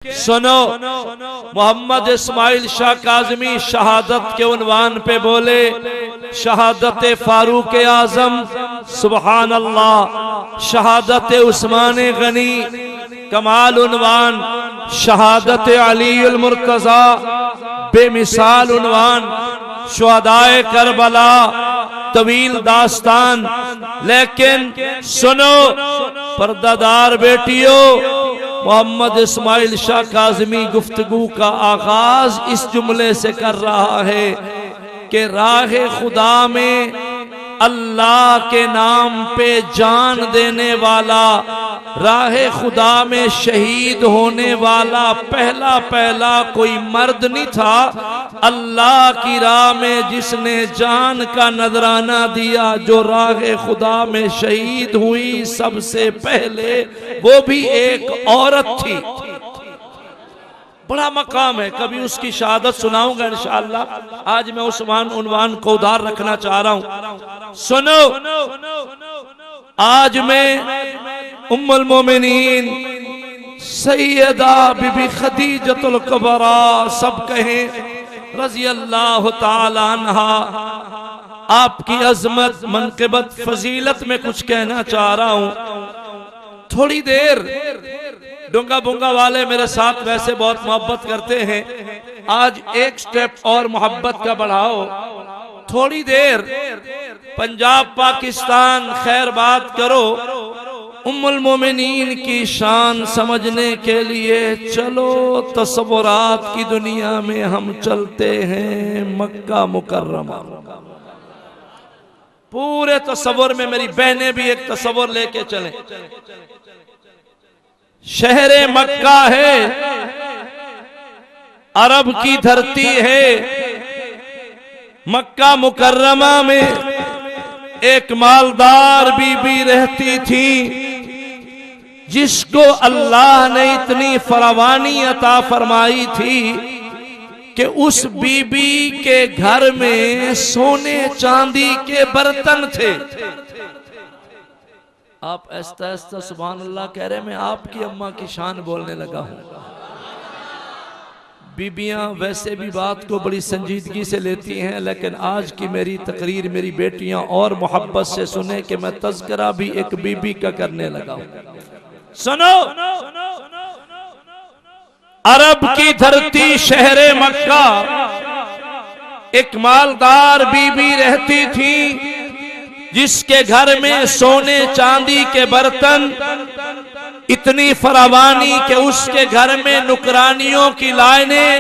سنو، محمد اسماعیل شاہ کاظمی شہادت کے عنوان پہ بولے شہادت فاروق اعظم سبحان اللہ، شہادت عثمان غنی کمال عنوان، شہادت علی المرتضی بے مثال عنوان، شہدائے کربلا طویل داستان۔ لیکن سنو پردہ دار بیٹیوں، محمد اسماعیل شاہ کاظمی گفتگو کا آغاز اس جملے سے کر رہا ہے کہ راہ خدا میں اللہ کے نام پہ جان دینے والا، راہ خدا میں شہید ہونے والا پہلا کوئی مرد نہیں تھا۔ اللہ کی راہ میں جس نے جان کا نذرانہ دیا، جو راہ خدا میں شہید ہوئی سب سے پہلے، وہ بھی ایک عورت تھی۔ بڑا مقام ہے، کبھی اس کی شہادت سناؤں گا انشاءاللہ۔ آج میں عثمان عنوان کو ادھار رکھنا چاہ رہا ہوں۔ سنو، آج میں ام المومنین سیدہ بی بی خدیجۃ الکبریٰ سب کہیں رضی اللہ تعالی عنہا، آپ کی عظمت منقبت فضیلت میں کچھ کہنا چاہ رہا ہوں۔ تھوڑی دیر ڈونگا بونگا والے میرے ساتھ ویسے بہت محبت کرتے ہیں، آج ایک سٹیپ اور محبت کا بڑھاؤ۔ تھوڑی دیر پنجاب پاکستان خیر بات کرو، ام المومنین کی شان سمجھنے کے لیے چلو تصورات کی دنیا میں ہم چلتے ہیں مکہ مکرمہ۔ پورے تصور میں میری بہنیں بھی ایک تصور لے کے چلیں۔ شہر مکہ ہے، عرب کی دھرتی ہے، مکہ مکرمہ میں ایک مالدار بی بی رہتی تھی، جس کو اللہ نے اتنی فراوانی عطا فرمائی تھی کہ اس بی بی کے گھر میں سونے چاندی کے برتن تھے۔ آپ ایستا ایستا سبحان اللہ کہہ رہے، میں آپ کی اماں کی شان بولنے لگا ہوں۔ بیبیاں ویسے بھی بات کو بڑی سنجیدگی سے لیتی ہیں، لیکن آج کی میری تقریر میری بیٹیاں اور محبت سے سنیں کہ میں تذکرہ بھی ایک بی بی کا کرنے لگا ہوں۔ سنو، عرب کی دھرتی شہر مکہ، ایک مالدار بی بی رہتی تھی، جس کے گھر میں سونے چاندی کے برتن، اتنی فراوانی کہ اس کے گھر میں نکرانیوں کی لائنیں،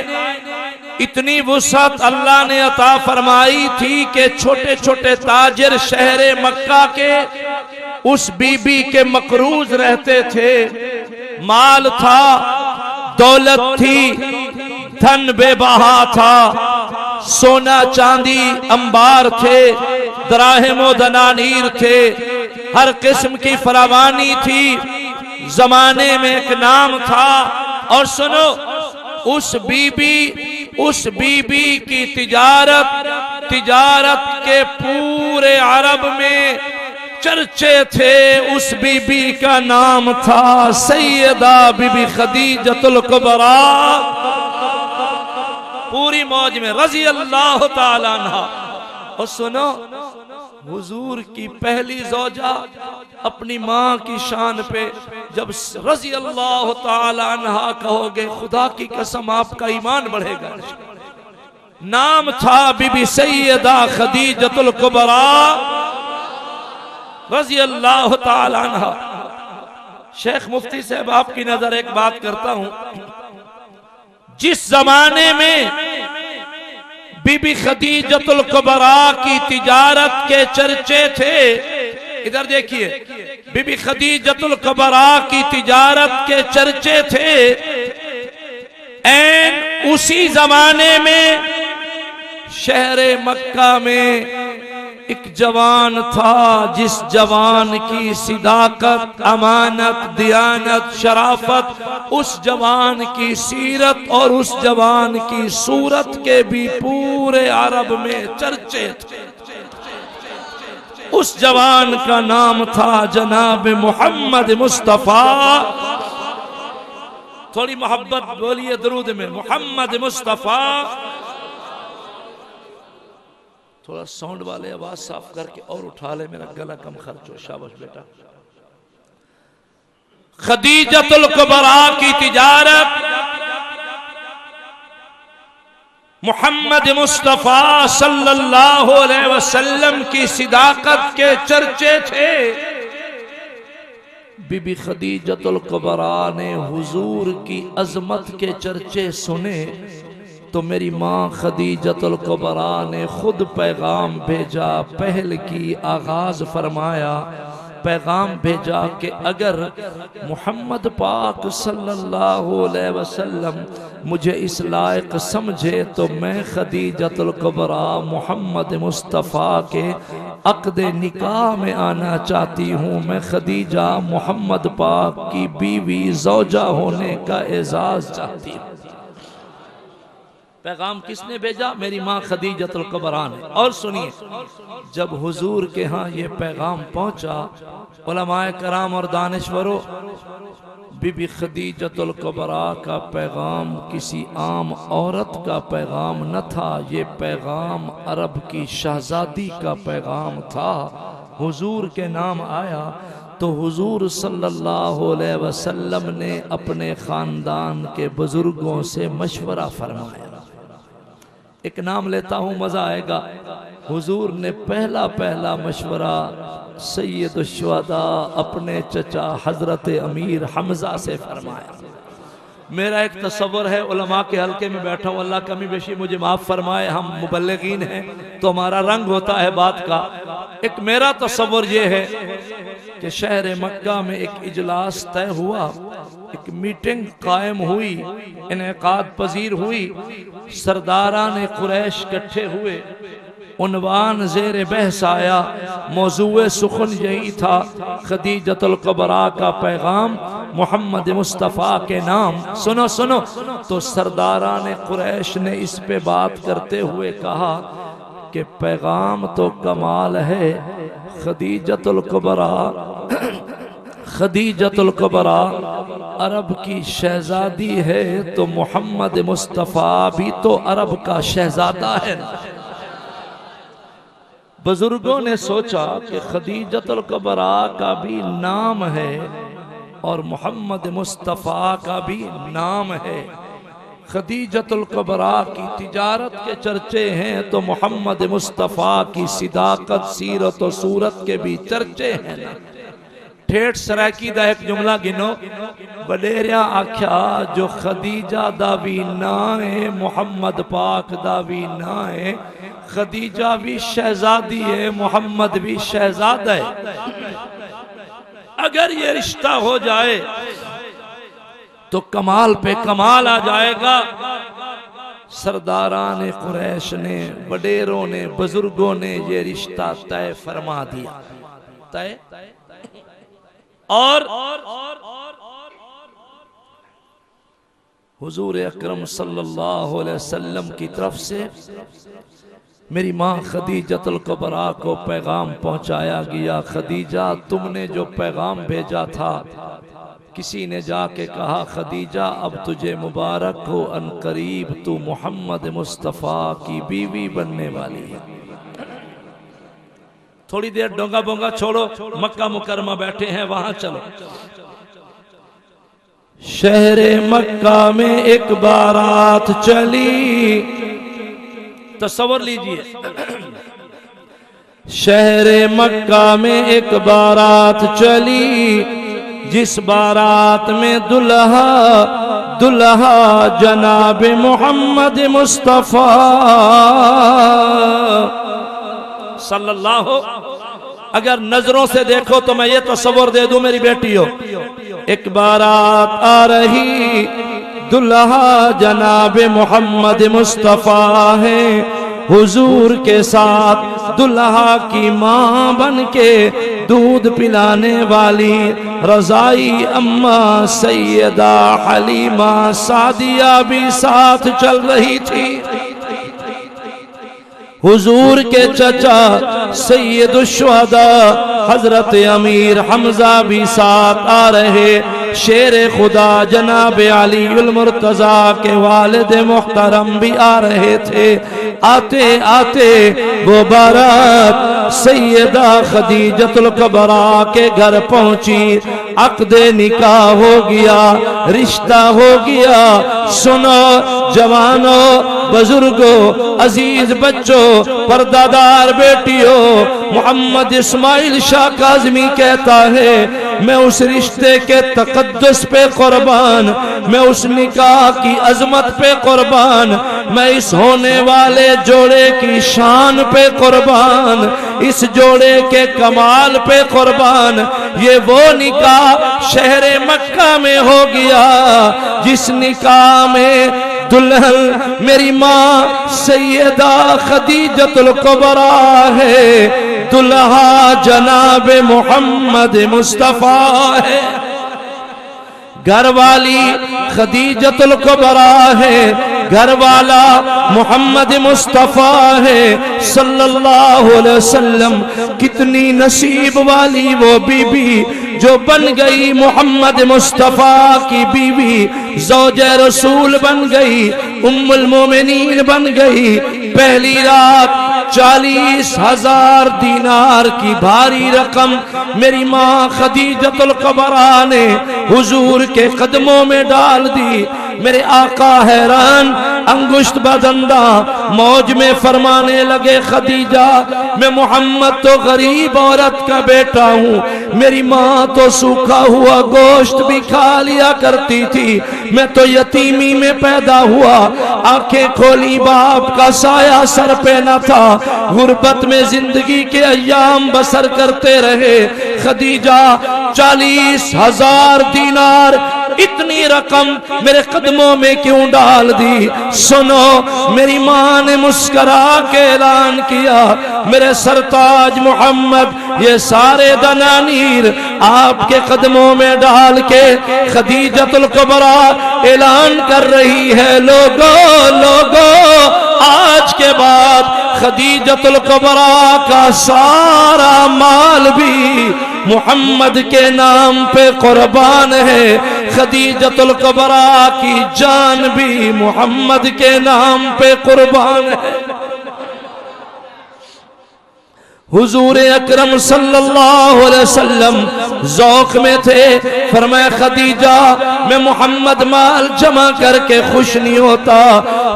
اتنی وسعت اللہ نے عطا فرمائی تھی کہ چھوٹے چھوٹے تاجر شہر مکہ کے اس بی بی کے مقروض رہتے تھے۔ مال تھا، دولت تھی، دھن بے بہا تھا، سونا چاندی انبار تھے، دراہم و دنانیر تھے، ہر قسم کی فراوانی تھی۔ زمانے میں ایک نام تھا، اور سنو اس بی بی کی تجارت کے پورے عرب میں چرچے تھے۔ اس بی بی کا نام تھا سیدہ بی بی خدیجۃ الکبریٰ، پوری موج میں رضی اللہ تعالی عنہ۔ اور سنو، حضور کی پہلی زوجہ اپنی ماں کی شان پہ جب رضی اللہ تعالی عنہ کہو گے، خدا کی قسم آپ کا ایمان بڑھے گا۔ نام تھا بی بی سیدہ خدیجۃ الکبریٰ رضی اللہ تعالی عنہ۔ شیخ مفتی صاحب آپ کی نظر ایک بات کرتا ہوں، جس زمانے میں بی بی خدیجۃ الکبریٰ کی تجارت کے چرچے تھے، ادھر دیکھیے، بی بی خدیجۃ الکبریٰ کی تجارت کے چرچے تھے، این اسی زمانے میں شہر مکہ میں ایک جوان تھا، جس جوان کی صداقت، امانت، دیانت، شرافت، اس جوان کی سیرت اور اس جوان کی صورت کے بھی پورے عرب میں چرچے تھے۔ اس جوان کا نام تھا جناب محمد مصطفیٰ تھوڑی محبت بولیے درود میں، محمد مصطفیٰ. تھوڑا ساؤنڈ والے آواز صاف کر کے اور اٹھا لے، میرا گلا کم خرچ ہو. شاباش بیٹا. خدیجۃ الکبریٰ کی تجارت محمد مصطفیٰ صلی اللہ علیہ وسلم کی صداقت کے چرچے تھے. بی بی خدیجۃ الکبریٰ نے حضور کی عظمت کے چرچے سنے تو میری ماں خدیجۃ الکبریٰ نے خود پیغام بھیجا، پہل کی، آغاز فرمایا، پیغام بھیجا کہ اگر محمد پاک صلی اللہ علیہ وسلم مجھے اس لائق سمجھے تو میں خدیجۃ الکبریٰ محمد مصطفیٰ کے عقد نکاح میں آنا چاہتی ہوں. میں خدیجہ محمد پاک کی بیوی زوجہ ہونے کا اعزاز چاہتی ہوں. پیغام کس نے بھیجا؟ میری ماں خدیجۃ الکبریٰ نے. اور سنیے، جب حضور کے ہاں یہ پیغام پہنچا، علماء کرام اور دانشوروں، بی بی خدیجۃ الکبریٰ کا پیغام کسی عام عورت کا پیغام نہ تھا، یہ پیغام عرب کی شہزادی کا پیغام تھا. حضور کے نام آیا تو حضور صلی اللہ علیہ وسلم نے اپنے خاندان کے بزرگوں سے مشورہ فرمایا. ایک نام لیتا ہوں، مزہ آئے گا. حضور نے پہلا مشورہ سید الشہداء اپنے چچا حضرت امیر حمزہ سے فرمایا. میرا ایک تصور ہے، علماء کے حلقے میں بیٹھا ہوں، اللہ کمی بیشی مجھے معاف فرمائے، ہم مبلغین ہیں تو ہمارا رنگ ہوتا ہے بات کا. ایک میرا تصور یہ ہے کہ شہر مکہ میں ایک اجلاس طے ہوا، ایک میٹنگ قائم ہوئی، انعقاد پذیر ہوئی، سرداران قریش اکٹھے ہوئے، عنوان زیر بحث آیا، موضوع سخن یہی تھا، خدیجۃ الکبریٰ کا پیغام محمد مصطفیٰ کے نام. سنو تو سرداران قریش نے اس پہ بات کرتے ہوئے کہا کہ پیغام تو کمال ہے، خدیجۃ الکبریٰ عرب کی شہزادی ہے تو محمد مصطفیٰ بھی تو عرب کا شہزادہ ہے. بزرگوں نے سوچا کہ خدیجۃ الکبریٰ کا بھی نام ہے اور محمد مصطفیٰ کا بھی نام ہے. خدیجۃ الکبریٰ کی تجارت کے چرچے ہیں تو محمد مصطفیٰ کی صداقت، سیرت و صورت کے بھی چرچے ہیں. ٹھیٹ سرائکی دا ایک جملہ گنو، وڈیریاں آکھیا جو خدیجہ دا بھی نہ ہے، محمد پاک دا بھی نہ ہے. خدیجہ بھی شہزادی ہے، محمد بھی شہزادہ ہے. اگر یہ رشتہ ہو جائے تو کمال پہ کمال آ جائے گا. سرداران قریش نے، وڈیروں نے، بزرگوں نے یہ رشتہ طے فرما دیا. طے اور حضور اکرم صلی اللہ علیہ وسلم کی طرف سے میری ماں خدیجۃ الکبریٰ کو پیغام پہنچایا گیا. خدیجہ تم نے جو پیغام بھیجا تھا، کسی نے جا کے کہا خدیجہ اب تجھے مبارک ہو، ان قریب تو محمد مصطفیٰ کی بیوی بننے والی ہے. تھوڑی دیر ڈونگا بونگا چھوڑو، مکہ مکرمہ بیٹھے ہیں وہاں چلو. شہر مکہ میں ایک بارات چلی، تصور لیجئے، شہر مکہ میں ایک بارات چلی، جس بارات میں دلہا جناب محمد مصطفیٰ صلی اللہ ہو. اگر نظروں سے دیکھو تو میں یہ تصور دے دوں میری بیٹی ہو، ایک بارات آ رہی، دلہا جناب محمد مصطفیٰ ہے، حضور کے ساتھ دلہا کی ماں بن کے دودھ پلانے والی رضائی اماں سیدہ حلیمہ سعدیہ بھی ساتھ چل رہی تھی. حضور کے چچا سید الشہداء حضرت امیر حمزہ بھی ساتھ آ رہے. شیر خدا جناب علی المرتضیٰ کے والد محترم بھی آ رہے تھے. آتے آتے وہ بارات سیدہ خدیجۃ الکبریٰ کے گھر پہنچی. عقد نکاح ہو گیا, رشتہ ہو گیا. سنو جوانوں, بزرگوں, عزیز بچوں, پردادار بیٹیوں, محمد اسماعیل شاہ کاظمی کہتا ہے میں اس رشتے کے تقدس پہ قربان, میں اس نکاح کی عظمت پہ قربان, میں اس ہونے والے جوڑے کی شان پہ قربان, اس جوڑے کے کمال پہ قربان. یہ وہ نکاح شہر مکہ میں ہو گیا جس نکاح میں دلہن میری ماں سیدہ خدیجۃ الکبریٰ ہے, دلہا جناب محمد مصطفیٰ ہے. گھر والی خدیجۃ الکبریٰ ہے, گھر والا محمد مصطفیٰ ہے صلی اللہ علیہ وسلم. کتنی نصیب والی وہ بی بی جو بن گئی محمد مصطفیٰ کی بیوی, زوج رسول بن گئی, ام المومنین بن گئی. پہلی رات 40,000 دینار کی بھاری رقم میری ماں خدیجۃ الکبریٰ نے حضور کے قدموں میں ڈال دی. میرے آقا حیران, انگشت بدندہ موج میں فرمانے لگے خدیجہ میں محمد تو غریب عورت کا بیٹا ہوں, میری ماں تو سوکھا ہوا گوشت بھی کھا لیا کرتی تھی, میں تو یتیمی میں پیدا ہوا, آنکھیں کھولی باپ کا سایہ سر پہ نہ تھا, غربت میں زندگی کے ایام بسر کرتے رہے. خدیجہ 40,000 دینار اتنی رقم میرے قدموں میں کیوں ڈال دی؟ سنو, میری ماں نے مسکرا کے اعلان کیا میرے سرتاج محمد یہ سارے دنانیر آپ کے قدموں میں ڈال کے خدیجۃ الکبریٰ اعلان کر رہی ہے لوگو آج کے بعد خدیجۃ الکبریٰ کا سارا مال بھی محمد کے نام پہ قربان ہے, خدیجۃ الکبریٰ کی جان بھی محمد کے نام پہ قربان ہے. حضور اکرم صلی اللہ علیہ وسلم ذوق میں تھے, فرمایا خدیجہ میں محمد مال جمع کر کے خوش نہیں ہوتا,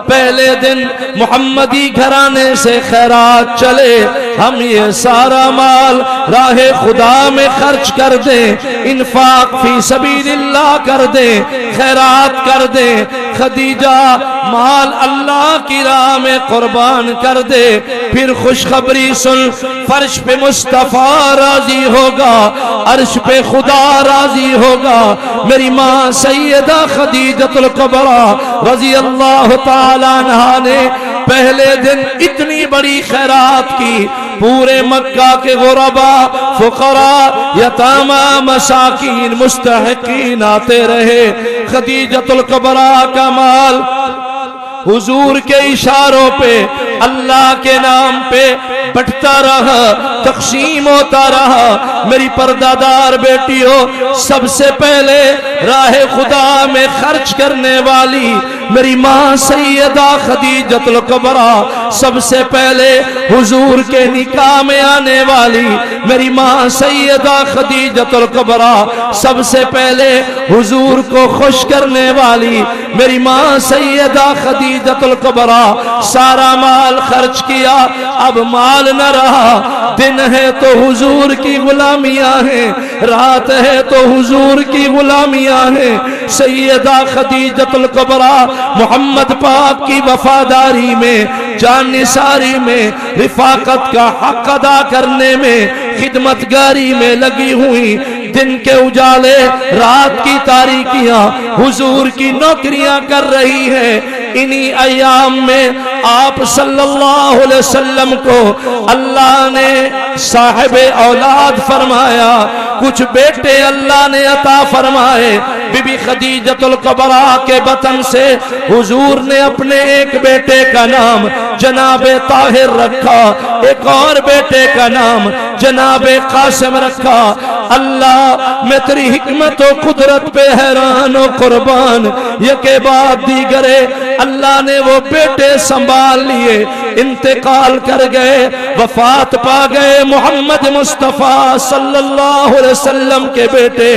پہلے دن محمدی گھرانے سے خیرات چلے, ہم یہ سارا مال راہ خدا میں خرچ کر دیں, انفاق فی سبیل اللہ کر دیں, خیرات کر دیں. خدیجہ مال اللہ کی راہ میں قربان کر دے, پھر خوشخبری سن, فرش پہ مصطفیٰ راضی ہوگا, عرش پہ خدا راضی ہوگا. میری ماں سیدہ خدیجۃ الکبریٰ رضی اللہ تعالیٰ عنہا نے پہلے دن اتنی بڑی خیرات کی, پورے مکہ کے غرباء, فقراء, یتامى, مساکین, مستحقین آتے رہے. خدیجۃ الکبریٰ کا مال حضور کے اشاروں پہ اللہ کے نام پہ بٹتا رہا, تقسیم ہوتا رہا. میری پردادار بیٹیوں, سب سے پہلے راہ خدا میں خرچ کرنے والی میری ماں سیدہ خدیجۃ الکبریٰ, سب سے پہلے حضور کے نکاح میں آنے والی میری ماں سیدہ خدیجۃ الکبریٰ, سب سے پہلے حضور کو خوش کرنے والی میری ماں سیدہ خدیجۃ الکبریٰ. سارا مال خرچ کیا, اب مال نہ رہا. دن ہے تو حضور کی غلامیاں ہیں, رات ہے تو حضور کی غلامیاں ہیں. سیدہ خدیجۃ الکبریٰ محمد پاک کی وفاداری میں, جان نثاری میں, رفاقت کا حق ادا کرنے میں, خدمتگاری میں لگی ہوئی. دن کے اجالے, رات کی تاریکیاں, حضور کی نوکریاں کر رہی ہے. انہی ایام میں آپ صلی اللہ علیہ وسلم کو اللہ نے صاحب اولاد فرمایا, کچھ بیٹے اللہ نے عطا فرمائے. بی بی خدیجۃ الکبریٰ کے بطن سے حضور نے اپنے ایک بیٹے کا نام جناب طاہر رکھا، ایک اور بیٹے کا نام جناب قاسم رکھا۔ اللہ میں تیری حکمت و قدرت پہ حیران و قربان، یکے بعد دیگرے اللہ نے وہ بیٹے سنبھال لیے، انتقال کر گئے، وفات پا گئے۔ محمد مصطفیٰ صلی اللہ علیہ وسلم کے بیٹے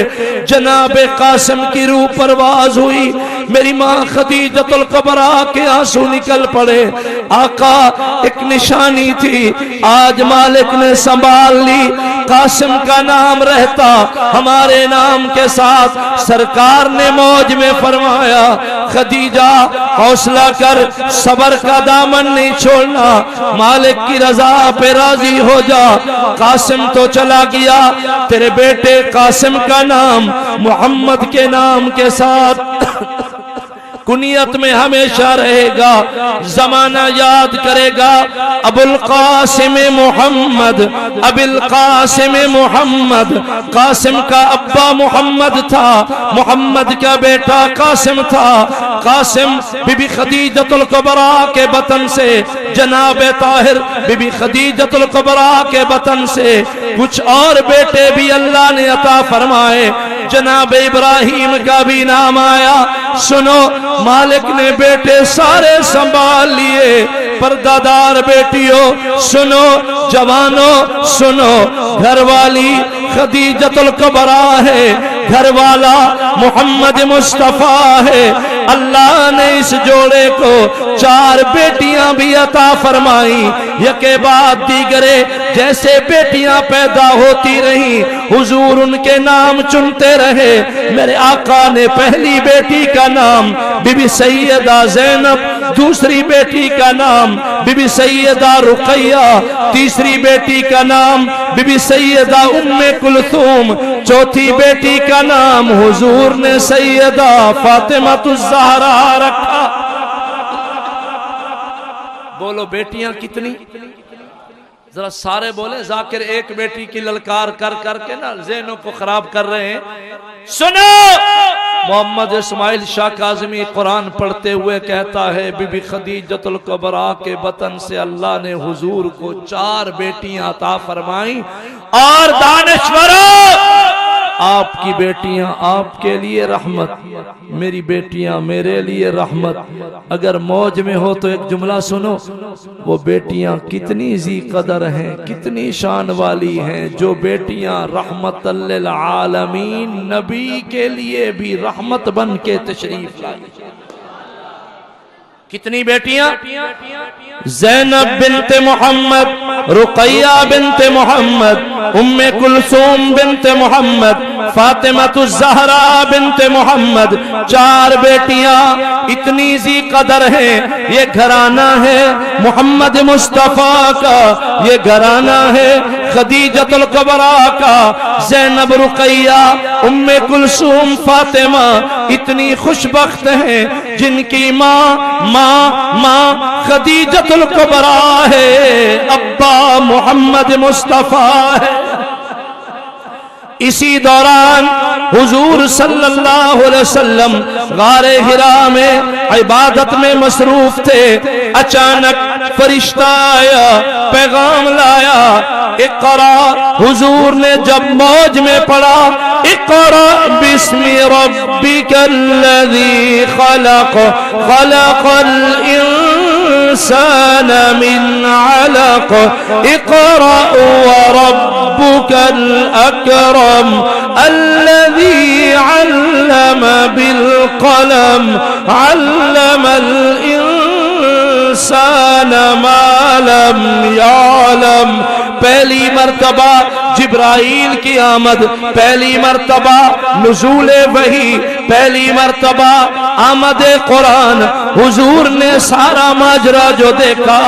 جناب قاسم کی روح پرواز ہوئی، میری ماں خدیجۃ الکبریٰ کے آنسو نکل پڑے۔ آقا ایک نشانی تھی، آج مالک نے سنبھال لی، قاسم کا نام رہتا ہمارے نام کے ساتھ۔ سرکار نے موج میں فرمایا خدیجہ حوصلہ کر، صبر کا دامن نہیں چھوڑنا، مالک کی رضا پہ راضی ہو جا۔ قاسم تو چلا گیا، تیرے بیٹے قاسم کا نام محمد کے نام کے ساتھ کنیت میں ہمیشہ رہے گا، زمانہ یاد کرے گا۔ ابو القاسم محمد، ابو القاسم محمد، قاسم کا ابا محمد تھا، محمد کا بیٹا قاسم تھا۔ قاسم بی بی خدیجۃ الکبریٰ کے بطن سے، جناب طاہر بی بی خدیجۃ الکبریٰ کے بطن سے کچھ اور بیٹے بھی اللہ نے عطا فرمائے، جناب ابراہیم کا بھی نام آیا۔ سنو، مالک نے بیٹے سارے سنبھال لیے، پردہ دار بیٹیوں سنو، جوانوں سنو، گھر والی خدیجۃ الکبریٰ ہے، گھر والا محمد مصطفیٰ ہے۔ اللہ نے اس جوڑے کو 4 بیٹیاں بھی عطا فرمائی، یکے بعد دیگرے جیسے بیٹیاں پیدا ہوتی رہیں، حضور ان کے نام چنتے رہے۔ میرے آقا نے پہلی بیٹی کا نام بی بی سیدہ زینب، دوسری بیٹی کا نام بی بی سیدہ رقیہ، تیسری بیٹی کا نام بی بی سیدہ ام کلثوم، چوتھی بیٹی کا نام حضور نے سیدہ فاطمہ الزہرا رکھا۔ بولو بیٹیاں کتنی؟ ذرا سارے بولے، ذاکر ایک بیٹی کی للکار کر کر کے نا ذہنوں کو خراب کر رہے ہیں۔ سنو، محمد اسماعیل شاہ کاظمی قرآن پڑھتے ہوئے کہتا ہے بی بی خدیجۃ الکبریٰ کے بطن سے اللہ نے حضور کو 4 بیٹیاں عطا فرمائیں، اور دانشوروں آپ کی بیٹیاں آپ کے لیے رحمت، میری بیٹیاں میرے لیے رحمت۔ اگر موج میں ہو تو ایک جملہ سنو، وہ بیٹیاں کتنی ذی قدر ہیں، کتنی شان والی ہیں، جو بیٹیاں رحمت للعالمین نبی کے لیے بھی رحمت بن کے تشریف لائی۔ کتنی بیٹیاں؟ زینب بنت محمد، رقیہ بنت محمد، ام کلثوم بنت محمد، فاطمہ الزہرا بنت محمد، 4 بیٹیاں اتنی ذی قدر ہیں۔ یہ گھرانہ ہے محمد مصطفیٰ کا، یہ گھرانہ ہے خدیجۃ الکبریٰ کا۔ زینب، رقیہ، ام کلثوم، فاطمہ اتنی خوش بخت ہیں جن کی ماں خدیجۃ الکبریٰ ہے، ابا محمد مصطفیٰ ہے۔ اسی دوران حضور صلی اللہ علیہ وسلم غار حرا میں عبادت میں مصروف تھے، اچانک فرشتہ آیا، پیغام لایا، اقرا۔ حضور نے جب موج میں پڑھا اقرا بسم ربک الذی خلق، خلق الانسان من علق، اقرا وربک الاکرم الذی علم بالقلم، علم الانسان ما لم يعلم۔ پہلی مرتبہ جبرائیل کی آمد، پہلی مرتبہ نزول وحی، پہلی مرتبہ آمد قرآن۔ حضور نے سارا ماجرا جو دیکھا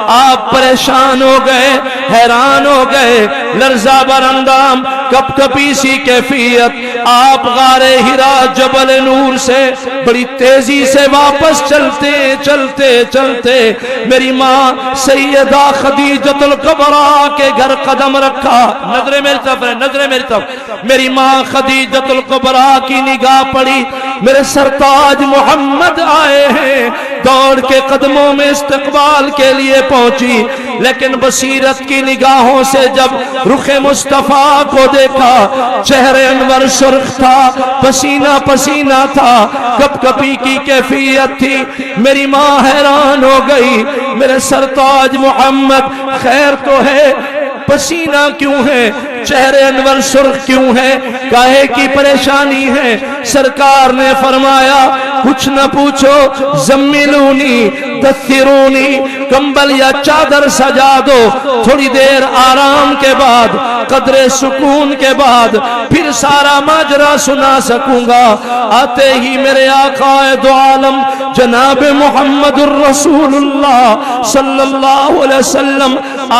آپ پریشان ہو گئے، حیران ہو گئے۔ لرزہ برندام کپ کپی سی کیفیت. آپ غار ہرا جبل نور سے بڑی تیزی سے واپس چلتے چلتے چلتے میری ماں سیدہ خدیجۃ الکبریٰ کے گھر قدم رکھا. نظر میری طرف ہے، نظر میری طرف. میری ماں خدیجۃ الکبریٰ کی نگاہ پڑی، میرے سرتاج محمد آئے ہیں. دوڑ کے قدموں میں استقبال کے لیے پہنچی، لیکن بصیرت کی نگاہوں سے جب رخ مصطفیٰ کو دیکھا، چہرے انور سرخ تھا، پسینہ پسینہ تھا، کپ کپی کی کیفیت تھی. میری ماں حیران ہو گئی، میرے سرتاج محمد خیر تو ہے، پسینہ کیوں ہے، چہرے انور سرخ کیوں ہے، کاہے کی پریشانی ہے؟ سرکار نے فرمایا کچھ نہ پوچھو، زملونی دثرونی، کمبل یا چادر سجا دو، تھوڑی دیر آرام کے بعد، قدر سکون کے بعد پھر سارا ماجرا سنا سکوں گا. آتے ہی میرے آقا دو عالم جناب محمد الرسول اللہ صلی اللہ علیہ وسلم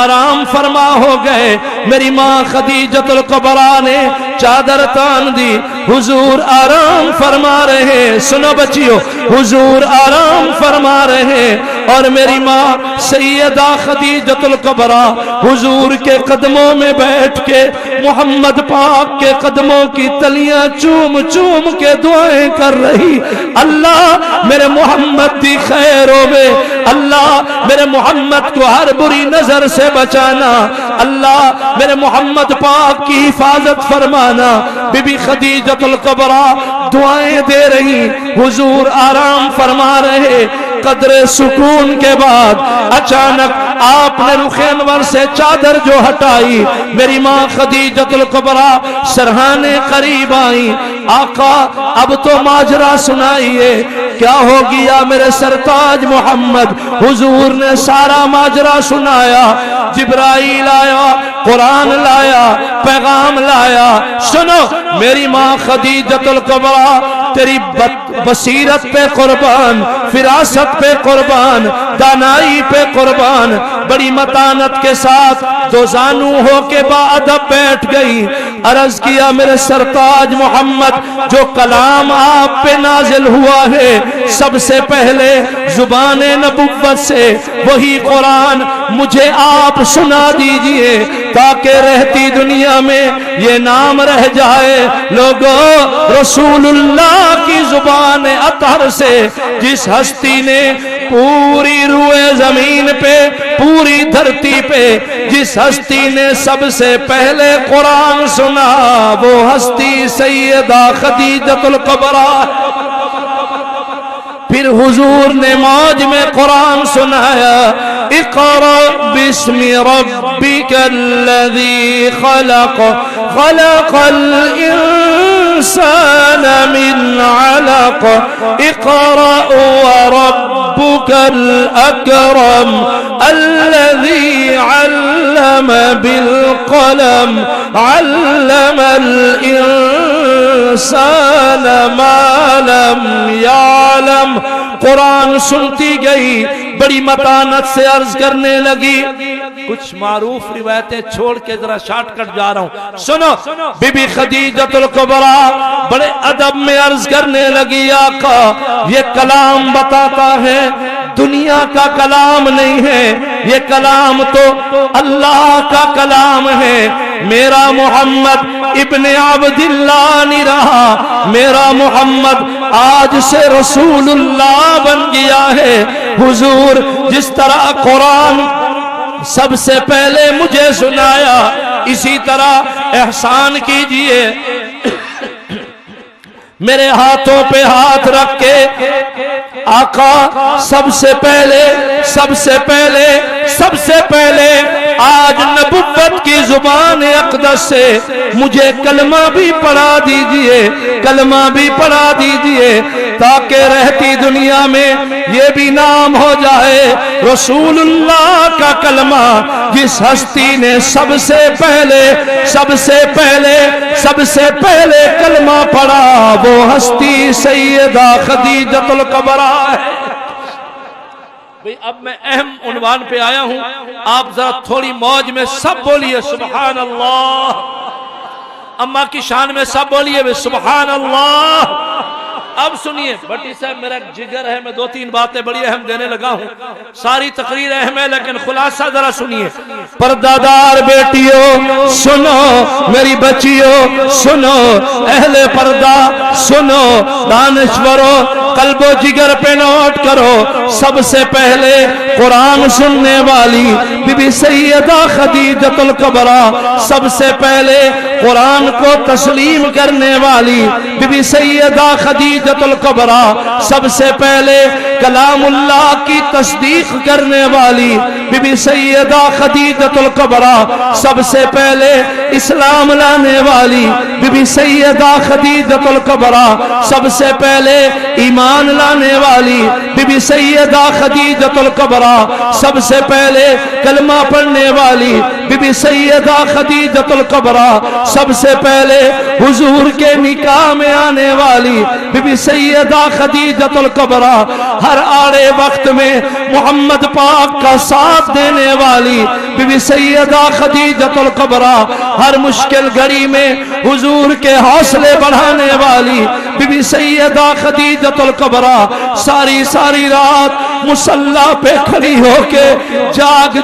آرام فرما ہو گئے. میری ماں خدیجۃ الکبریٰ نے چادر تان دی، حضور آرام فرما رہے. سنو بچیو، حضور آرام فرما رہے اور میری ماں سیدہ خدیجۃ الکبریٰ حضور کے قدموں میں بیٹھ کے محمد پاک کے قدموں کی تلیاں چوم چوم کے دعائیں کر رہی. اللہ میرے محمد دی خیر ہوے، اللہ میرے محمد کو ہر بری نظر سے بچانا، اللہ میرے محمد پاک کی حفاظت فرمانا. بی بی خدیجۃ الکبریٰ دعائیں دے رہی، حضور آرام فرما رہے. قدر سکون کے بعد اچانک آپ نے رخ انور سے چادر جو ہٹائی، میری ماں خدیجۃ الکبریٰ سرہانے قریب آئیں. آقا اب تو ماجرا سنائیے، کیا ہو گیا میرے سرتاج محمد؟ حضور نے سارا ماجرا سنایا. جبرائیل آیا، قرآن لایا، پیغام لایا. سنو میری ماں خدیجۃ الکبریٰ، تیری بصیرت پہ قربان، فراست پہ قربان، دانائی پہ قربان. بڑی متانت کے ساتھ دو زانو ہو کے باادب بیٹھ گئی. عرض کیا میرے سرتاج محمد، جو کلام آپ پہ نازل ہوا ہے سب سے پہلے زبان نبوت سے، وہی قرآن مجھے آپ سنا دیجئے تاکہ رہتی دنیا میں یہ نام رہ جائے. لوگوں، رسول اللہ کی زبان اطہر سے جس ہستی نے پوری روئے زمین پہ، پوری دھرتی پہ جس ہستی نے سب سے پہلے قرآن سنا، وہ ہستی سیدہ خدیجۃ الکبریٰ. پھر حضور نے موج میں قرآن سنایا، اقرأ باسم ربک الذی خلق، خلق الانسان من علق، اقرأ وربک الاکرم الذی علم بالقلم، علم الانسان ما لم يعلم. قرآن سنتی گئی، بڑی متانت سے عرض کرنے لگی. کچھ معروف روایتیں چھوڑ کے ذرا شارٹ کٹ جا رہا ہوں. سنو، بی بی خدیجۃ الکبریٰ بڑے ادب میں عرض کرنے لگی، آقا یہ کلام بتاتا ہے دنیا کا کلام نہیں ہے، یہ کلام تو اللہ کا کلام ہے. میرا محمد ابن عبداللہ نہیں رہا، میرا محمد آج سے رسول اللہ بن گیا ہے. حضور جس طرح قرآن سب سے پہلے مجھے سنایا، اسی طرح احسان کیجئے، میرے ہاتھوں پہ ہاتھ رکھ کے آقا سب سے پہلے آج نبوت کی زبان اقدس سے مجھے کلمہ بھی پڑھا دیجئے، کلمہ بھی پڑھا دیجئے تاکہ رہتی دنیا میں یہ بھی نام ہو جائے رسول اللہ کا کلمہ. جس ہستی نے سب سے پہلے کلمہ پڑھا، وہ ہستی سیدہ خدیجۃ الکبریٰ ہے. بھئی اب میں اہم عنوان پہ آیا ہوں، آپ ذرا تھوڑی موج میں سب بولیے سبحان اللہ، اماں کی شان میں سب بولیے سبحان اللہ۔ اب سنیے بھٹی صاحب، میرا جگر ہے، میں 2-3 باتیں بڑی اہم دینے لگا ہوں، ساری تقریر اہم ہے لیکن خلاصہ ذرا سنیے۔ پردادار بیٹیوں سنو، میری بچیوں سنو، اہل پردہ سنو، دانشوروں قلب و جگر پہ نوٹ کرو، سب سے پہلے قرآن سننے والی بی بی سیدہ خدیجۃ الکبریٰ، سب سے پہلے قرآن کو تسلیم کرنے والی بی بی سیدہ خدیجۃ الکبریٰ، سب سے پہلے کلام اللہ کی تصدیق کرنے والی بی بی سیدہ خدیجۃ الکبریٰ، سب سے پہلے اسلام لانے والی بی بی سیدہ خدیجۃ الکبریٰ، سب سے پہلے ایمان لانے والی بی بی سیدہ خدیجۃ الکبریٰ، سب سے پہلے کلمہ پڑھنے والی بی بی سیدہ خدیجۃ الکبریٰ، سب سے پہلے حضور کے نکاح میں آنے والی بی بی سیدہ خدیجۃ الکبریٰ، ہر آڑے وقت میں محمد پاک کا ساتھ دینے والی بی بی سیدہ خدیجۃ الکبریٰ، ہر مشکل گھڑی میں حضور کے حوصلے بڑھانے والی بی بی سیدہ خدیجۃ الکبریٰ، ساری رات مصلی پہ کھڑی ہو کے جاگ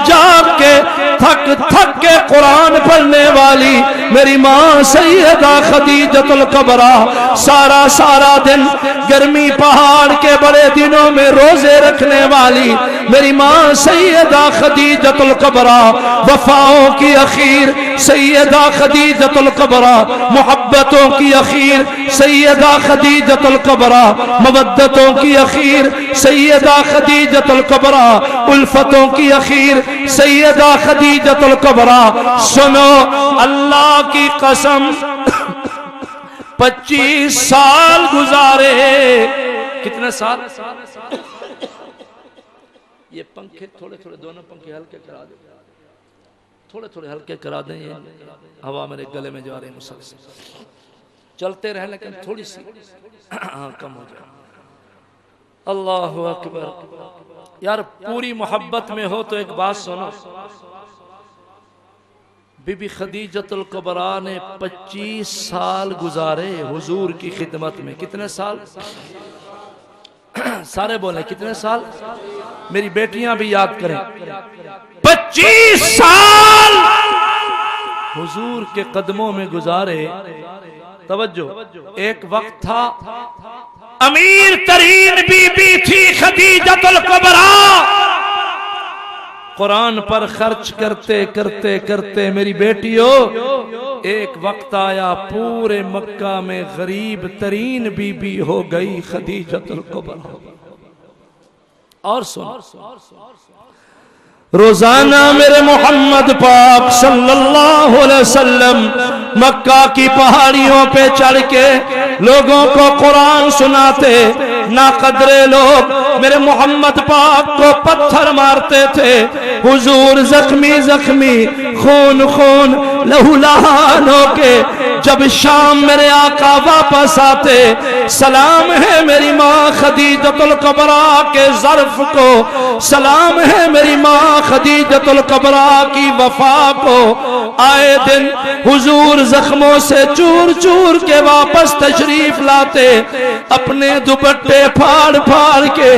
کے تھک کے قرآن پڑھنے والی میری ماں سیدہ خدیجۃ الکبریٰ، سارا دن گرمی پہاڑ کے بڑے دنوں میں روزے رکھنے والی میری ماں سیدہ خدیجۃ الکبریٰ، وفاؤں کی اخیر سیدہ خدیجۃ الکبریٰ، محبتوں کی اخیر سیدہ خدیجۃ الکبریٰ، مودتوں کی اخیر سیدہ خدیجۃ الکبریٰ، الفتوں کی اخیر سیدہ خدیجۃ الکبریٰ۔ سنو اللہ کی قسم 25 سال گزارے، کتنے سال؟ یہ پنکھے تھوڑے دونوں پنکھے ہلکے کرا دیں، تھوڑے ہلکے کرا دیں، یہ ہوا میرے گلے میں جا رہی مسلسل، چلتے رہیں لیکن تھوڑی سی کم ہو جائے۔ اللہ اکبر یار، پوری محبت میں ہو تو ایک بات سنو، بی بی خدیجۃ الکبریٰ نے 25 سال گزارے حضور کی خدمت میں۔ کتنے سال؟ سارے بولیں کتنے سال؟ میری بیٹیاں بھی یاد کریں، 25 سال حضور کے قدموں میں گزارے۔ توجہ، ایک وقت تھا امیر ترین بی بی تھی خدیجۃ الکبریٰ، قرآن پر خرچ کرتے میری بیٹیوں ایک وقت آیا پورے مکہ میں غریب ترین بی بی ہو گئی خدیجۃ الکبریٰ۔ اور سن، روزانہ میرے محمد پاک صلی اللہ علیہ وسلم مکہ کی پہاڑیوں پہ چڑھ کے لوگوں کو قرآن سناتے، ناقدرے لوگ میرے محمد پاک کو پتھر مارتے تھے، حضور زخمی خون لہو لہان ہو کے جب شام میرے آقا واپس آتے، سلام ہے میری ماں خدیجۃ الکبریٰ کے ظرف کو، سلام ہے میری ماں خدیجۃ الکبریٰ کی وفا کو۔ آئے دن حضور زخموں سے چور کے واپس تشریف لاتے، اپنے دوپٹے پھاڑ کے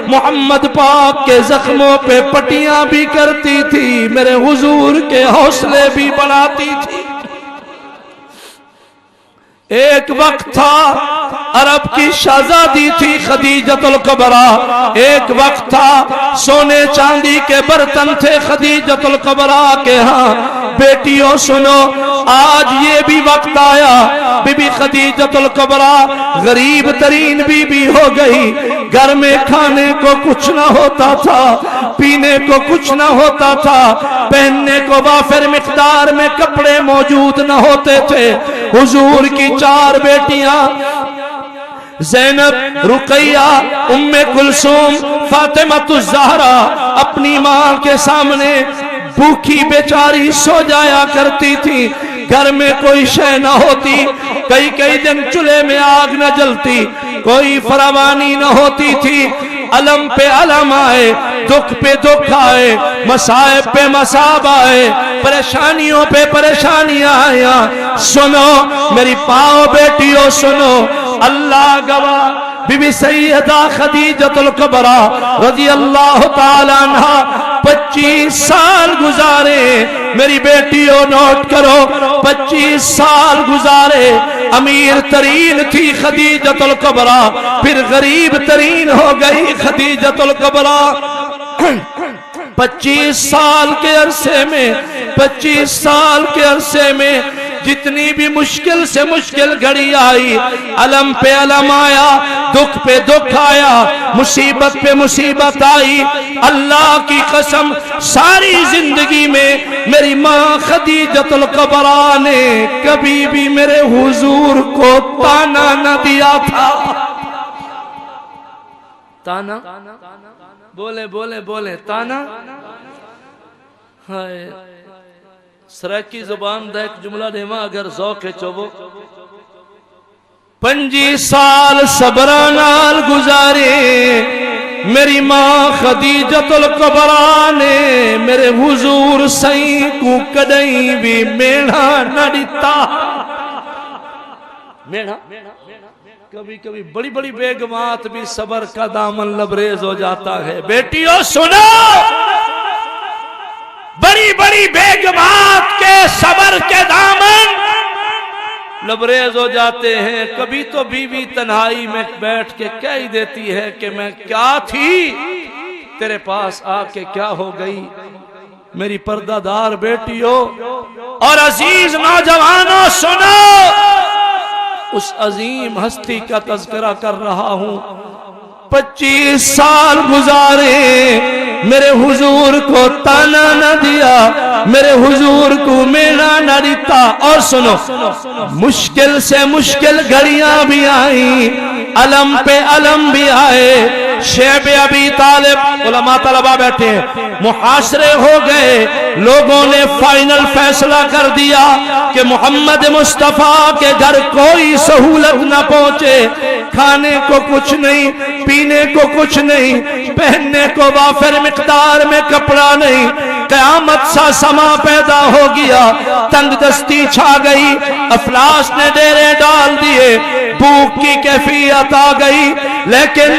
محمد پاک کے زخموں پہ پٹیاں بھی کرتی تھی، میرے حضور کے حوصلے بھی بڑھاتی تھی۔ ایک وقت تھا عرب کی شہزادی تھی خدیجۃ الکبریٰ، ایک وقت تھا سونے چاندی کے برتن تھے خدیجۃ الکبریٰ کے ہاں۔ بیٹیوں سنو، آج یہ بھی وقت آیا بی بی خدیجۃ الکبریٰ غریب ترین بی بی ہو گئی، گھر میں کھانے کو کچھ نہ ہوتا تھا، پینے کو کچھ نہ ہوتا تھا، پہننے کو وافر مقدار میں کپڑے موجود نہ ہوتے تھے۔ حضور کی 4 بیٹیاں زینب، رقیہ، ام کلثوم، فاطمہ الزہرا اپنی ماں کے سامنے بھوکی بیچاری سو جایا کرتی تھی، گھر میں کوئی شے نہ ہوتی، کئی دن چولہے میں آگ نہ جلتی، کوئی فراوانی نہ ہوتی تھی۔ علم پہ علم آئے، دکھ پہ دکھ آئے، مصائب پہ مصائب آئے، پریشانیوں پہ پریشانیاں آیا، سنو میری پاؤ بیٹیوں سنو، اللہ گواہ بی بی سیدہ خدیجۃ الکبریٰ رضی اللہ تعالیٰ عنہ 25 سال گزارے، میری بیٹیوں نوٹ کرو 25 سال گزارے، امیر ترین تھی خدیجۃ الکبریٰ، پھر غریب ترین ہو گئی خدیجۃ الکبریٰ۔ 25 سال کے عرصے میں 25 سال کے عرصے میں جتنی بھی مشکل سے مشکل گھڑی آئی، علم پہ علم آیا، دکھ پہ دکھ آیا، مصیبت پہ مصیبت آئی، اللہ کی قسم ساری زندگی میں میری ماں خدیجۃ الکبریٰ نے کبھی بھی میرے حضور کو تانا نہ دیا تھا۔ تانا بولے بولے بولے تانا، ہائے سرکی زبان دا ایک جملہ دیما اگر ذوق ہے چوبو 25 سال صبرانال گزارے، میری ماں خدیجۃ الکبریٰ نے میرے حضور سائیں کو کدیں بھی میڑا نہ دیتا۔ میڑا کبھی کبھی بڑی بڑی بیگمات بھی صبر کا دامن لبریز ہو جاتا ہے۔ بیٹیوں سنو، بڑی بڑی بیگمات کے صبر کے دامن لبریز ہو جاتے ہیں۔ کبھی تو بیوی تنہائی میں بیٹھ کے کہہ ہی دیتی ہے کہ میں کیا تھی تیرے پاس آ کے کیا ہو گئی۔ میری پردہ دار بیٹیوں اور عزیز نوجوانوں سنو، اس عظیم ہستی کا تذکرہ کر رہا ہوں۔ 25 سال گزارے، میرے حضور کو تانا نہ دیا، میرے حضور کو مینا نہ دیتا۔ اور سنو، مشکل سے مشکل گھڑیاں بھی آئیں، علم پہ علم بھی آئے، شیب ابی طالب، علماء طلبہ بیٹھے، محاصرے ہو گئے، لوگوں نے فائنل فیصلہ کر دیا کہ محمد مصطفیٰ کے گھر کوئی سہولت نہ پہنچے، کھانے کو کچھ نہیں، پینے کو کچھ نہیں، پہننے کو وافر مقدار میں کپڑا نہیں، قیامت سا سما پیدا ہو گیا، تنگ دستی چھا گئی، افلاس نے ڈیرے ڈال دیے، بھوک کی کیفیت آ گئی، لیکن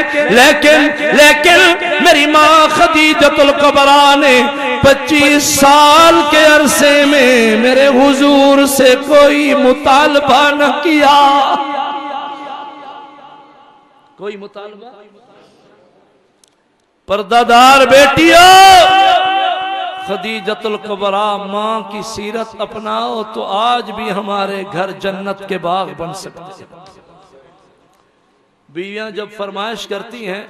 میری ماں خدیجۃ الکبریٰ نے 25 سال کے عرصے میں میرے حضور سے کوئی مطالبہ نہ کیا۔ کوئی مطالبہ؟ پردہ دار بیٹیوں، خدیجۃ الکبریٰ ماں کی سیرت اپناؤ تو آج بھی ہمارے گھر جنت کے باغ بن سکتے ہیں۔ بیویاں جب فرمائش کرتی ہیں،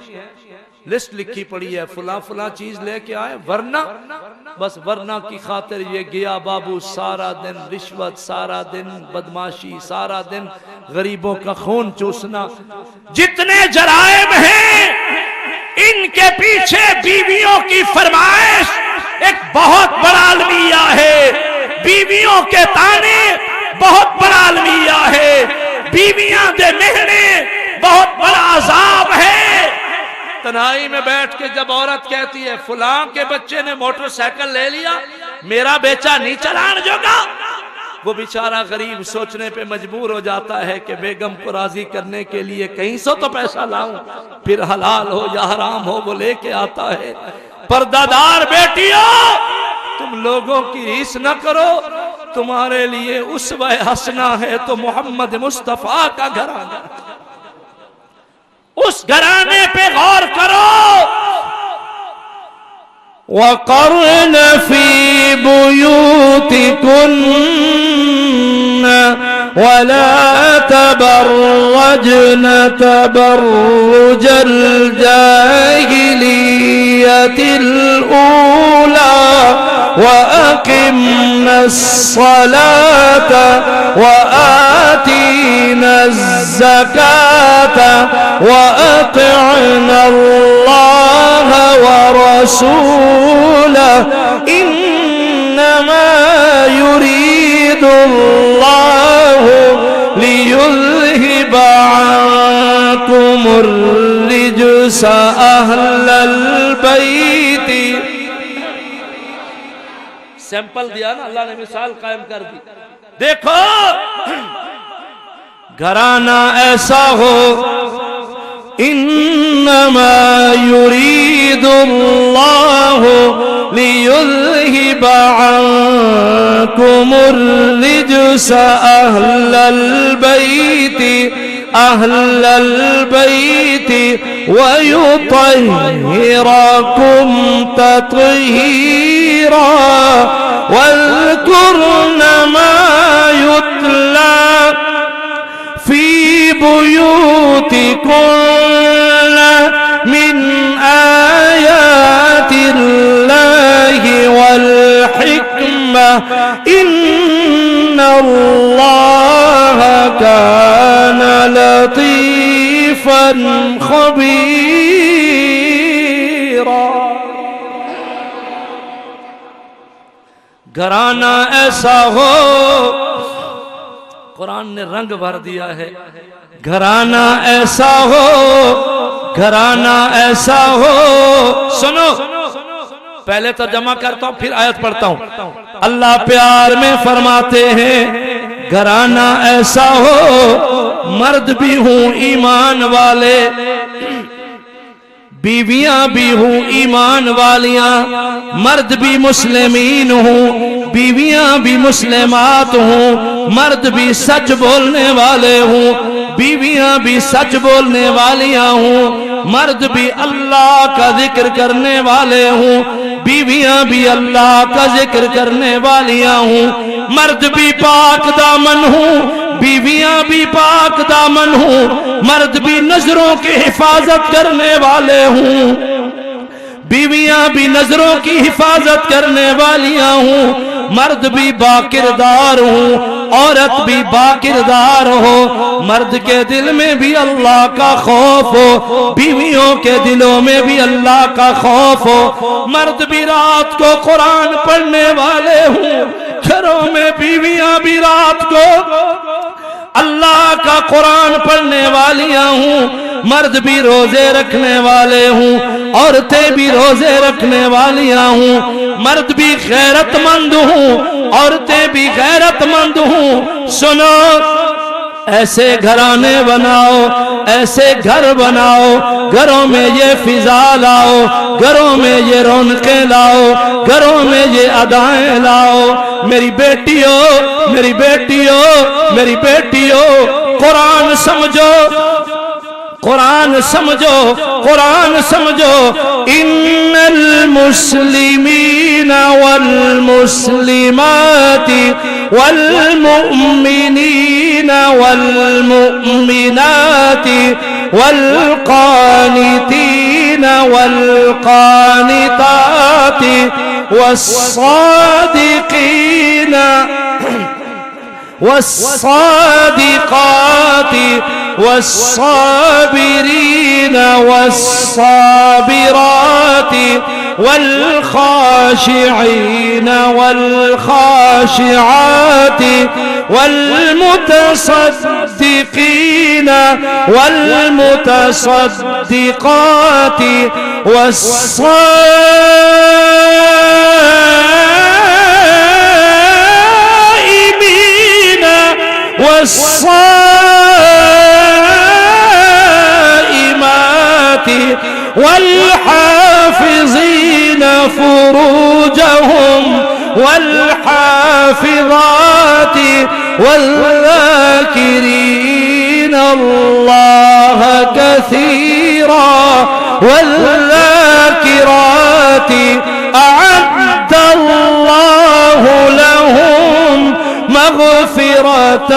لسٹ لکھی پڑی ہے، فلاں فلاں چیز لے کے آئے، ورنہ بس ورنہ کی خاطر یہ گیا بابو سارا دن رشوت، سارا دن بدماشی، سارا دن غریبوں کا خون چوسنا، جتنے جرائم ہیں ان کے پیچھے بیویوں کی فرمائش ایک بہت بڑا المیہ ہے، بیویوں کے تانے بہت بڑا المیہ ہے، بیویاں دے مہنے بہت بڑا عذاب ہے۔ تنہائی میں بیٹھ کے جب عورت کہتی ہے فلاں کے بچے نے موٹر سائیکل لے لیا، میرا بیچا نہیں چلان جوگا، وہ بیچارہ غریب سوچنے پہ مجبور ہو جاتا ہے کہ بیگم کو راضی کرنے کے لیے کہیں سے تو پیسہ لاؤں، پھر حلال ہو یا حرام ہو وہ لے کے آتا ہے۔ پردہ دار بیٹیوں، تم لوگوں کی ریس نہ کرو، تمہارے لیے اسوہ حسنہ ہے تو محمد مصطفیٰ کا گھرانہ، اس گھرانے پہ غور کرو۔ وَقَرْنَ فِي بُيُوتِكُنَّ وَلَا تَبَرَّجْنَ تَبَرُّجَ الْجَاهِلِيَّةِ الْأُولَى وَأَقِمْنَ الصَّلَاةَ وَآتِينَ الزَّكَاةَ وَأَطِعْنَ اللَّهَ وَرَسُولَهُ إِنَّمَا يُرِيدُ اللَّهُ لِيُذْهِبَ عَنكُمُ الرِّجْسَ اہل البیت. سیمپل دیا نا اللہ نے، مثال قائم کر دی. دیکھو گھرانہ ایسا ہو انما یرید اللہ لیذہب عنکم الرجس اہل البیت اہل البیت ویطہرکم تطہیرا واذکرن ما یتلی فی بیوتکن من آیات اللہ والحکمہ ان اللہ کان لطیفا خبیرا. گھرانہ ایسا ہو، قرآن نے رنگ بھر دیا ہے. گھرانہ ایسا ہو، گھرانہ ایسا ہو. سنو پہلے ترجمہ کرتا ہوں پھر آیت پڑھتا ہوں. اللہ پیار میں فرماتے ہیں گھرانہ ایسا ہو، مرد بھی ہوں ایمان والے، بیویاں بھی ہوں ایمان والیاں، مرد بھی مسلمین ہوں، بیویاں بھی مسلمات ہوں، مرد بھی سچ بولنے والے ہوں، بیویاں بھی سچ بولنے والیاں ہوں، مرد بھی اللہ کا ذکر کرنے والے ہوں، بیویاں بھی اللہ کا ذکر کرنے والیاں ہوں، مرد بھی پاک دامن ہوں، بیویاں بھی پاک دامن ہوں، مرد بھی نظروں کی حفاظت کرنے والے ہوں، بیویاں بھی نظروں کی حفاظت کرنے والیاں ہوں، مرد بھی باکردار ہوں، عورت بھی باکردار ہو، مرد کے دل میں بھی اللہ کا خوف ہو، بیویوں کے دلوں میں بھی اللہ کا خوف ہو، مرد بھی رات کو قرآن پڑھنے والے ہوں، گھروں میں بیویاں بھی رات کو اللہ کا قرآن پڑھنے والیاں ہوں، مرد بھی روزے رکھنے والے ہوں، عورتیں بھی روزے رکھنے والیاں ہوں، مرد بھی غیرت مند ہوں، عورتیں بھی غیرت مند ہوں. سنو ایسے گھرانے بناؤ، ایسے گھر بناؤ، گھروں میں یہ فضا لاؤ، گھروں میں یہ رونقیں لاؤ، گھروں میں یہ ادائیں لاؤ. میری بیٹیوں، میری بیٹیوں، میری بیٹیوں، قرآن سمجھو، قرآن سمجھو، قرآن سمجھو. ان المسلمین والمسلمات والمؤمنین والمؤمنات والقانتین والقانتات والصادقین والصادقات والصابرين والصابرات والخاشعين والخاشعات والمتصدقين والمتصدقات والصائمين والصائمات والحافظين فروجهم والحافظات والذاكرين الله كثيرا والذاكرات أعد الله لهم مغفرة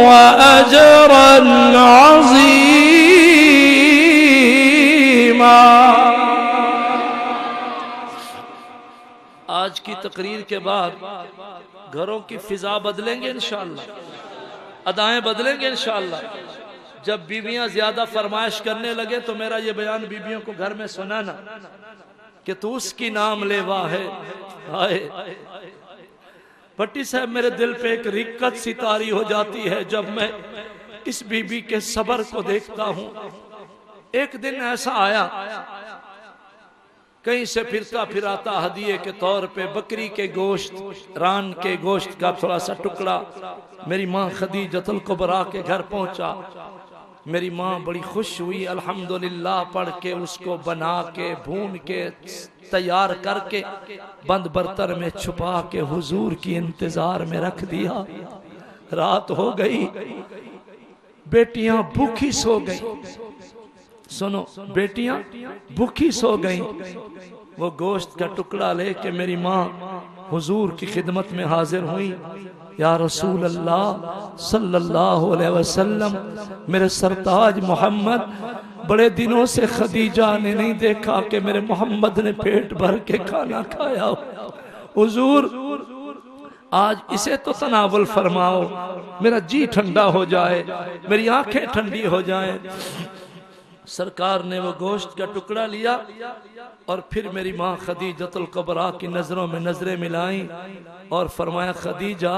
وأجرا عظيما. آج کی تقریر کے بعد گھروں کی فضا بدلیں گے انشاءاللہ، ادائیں بدلیں گے انشاءاللہ. جب بیویاں زیادہ فرمائش کرنے لگے تو میرا یہ بیان بیویوں کو گھر میں سنانا کہ تو اس کی نام لیوا ہے. پٹی صاحب میرے دل پہ ایک رقت سی طاری ہو جاتی ہے جب میں اس بی بی کے صبر کو دیکھتا ہوں. ایک دن ایسا آیا کہیں سے پھرتا پھراتا ہدیے کے طور پہ بکری کے گوشت، ران کے گوشت کا تھوڑا سا ٹکڑا میری ماں خدیجۃ الکبریٰ کے گھر پہنچا۔ میری ماں بڑی خوش ہوئی، الحمدللہ پڑھ کے اس کو بنا کے بھون کے تیار کر کے بند برتن میں چھپا کے حضور کی انتظار میں رکھ دیا۔ رات ہو گئی، بیٹیاں بھوکی سو گئیں، سنو بیٹیاں بھوکی سو گئیں۔ وہ گوشت کا ٹکڑا لے کے میری ماں حضور کی خدمت میں حاضر ہوئی۔ یا رسول اللہ صلی اللہ علیہ وسلم، میرے سرتاج محمد، بڑے دنوں سے خدیجہ نے نہیں دیکھا کہ میرے محمد نے پیٹ بھر کے کھانا کھایا ہو۔ حضور آج اسے تو تناول فرماؤ، میرا جی ٹھنڈا ہو جائے، میری آنکھیں ٹھنڈی ہو جائیں۔ سرکار نے وہ گوشت کا ٹکڑا لیا اور پھر میری ماں خدیجۃ الکبریٰ کی نظروں میں نظریں ملائیں اور فرمایا خدیجہ،